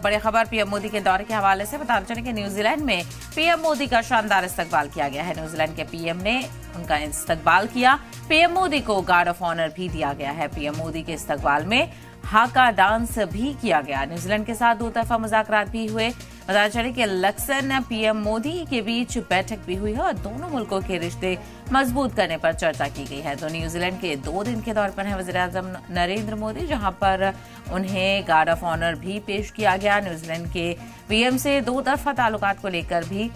बड़ी खबर पीएम मोदी के दौरे के हवाले से बताना चले कि न्यूजीलैंड में पीएम मोदी का शानदार इस्तकबाल किया गया है। न्यूजीलैंड के पीएम ने उनका इस्तकबाल किया। पीएम मोदी को गार्ड ऑफ ऑनर भी दिया गया है। पीएम मोदी के इस्तकबाल में हाका डांस भी किया गया। न्यूजीलैंड के साथ दो तरफा मुज़ाकरात भी हुए। बताया चले कि लक्सन पीएम मोदी के बीच बैठक भी हुई है और दोनों मुल्कों के रिश्ते मजबूत करने पर चर्चा की गई है। तो न्यूजीलैंड के 2 दिन के दौरे पर है वज़ीर-ए-आज़म नरेंद्र मोदी, जहां पर उन्हें गार्ड ऑफ ऑनर भी पेश किया गया। न्यूजीलैंड के पीएम से दो तरफा ताल्लुकात को लेकर भी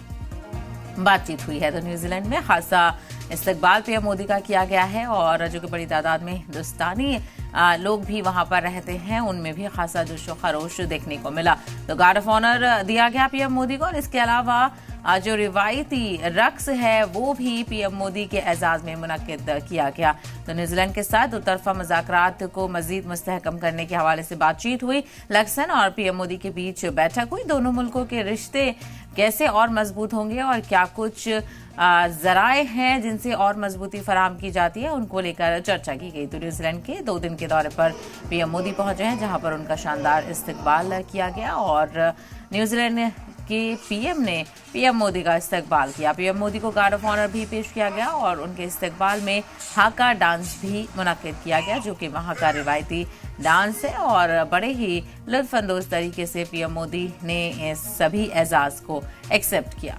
बातचीत हुई है। तो न्यूजीलैंड में खासा इस्तकबाल पीएम मोदी का किया गया है और जो कि बड़ी तादाद में हिंदुस्तानी लोग भी वहां पर रहते हैं, उनमें भी खासा जोशो खरोश देखने को मिला। तो गार्ड ऑफ ऑनर दिया गया पीएम मोदी को और इसके अलावा जो रिवायती रक्स है वो भी पीएम मोदी के एजाज में मुनक्किद किया गया। तो न्यूजीलैंड के साथ दो तरफा मुज़ाकरात को मजीद मुस्तहकम करने के हवाले से बातचीत हुई। लक्सन और पीएम मोदी के बीच बैठक हुई। दोनों मुल्कों के रिश्ते कैसे और मजबूत होंगे और क्या कुछ जराए हैं जिनसे और मजबूती फराहम की जाती है, उनको लेकर चर्चा की गई। तो न्यूजीलैंड के 2 दिन के दौरे पर पीएम मोदी पहुंचे हैं, जहां पर उनका शानदार इस्तकबाल किया गया और न्यूजीलैंड के पीएम ने पीएम मोदी का इस्तकबाल किया। पीएम मोदी को गार्ड ऑफ ऑनर भी पेश किया गया और उनके इस्तकबाल में हाका डांस भी मुनक्किद किया गया, जो कि वहां का रिवायती डांस है और बड़े ही लुत्फ अंदोज तरीके से पीएम मोदी ने सभी एजाज को एक्सेप्ट किया।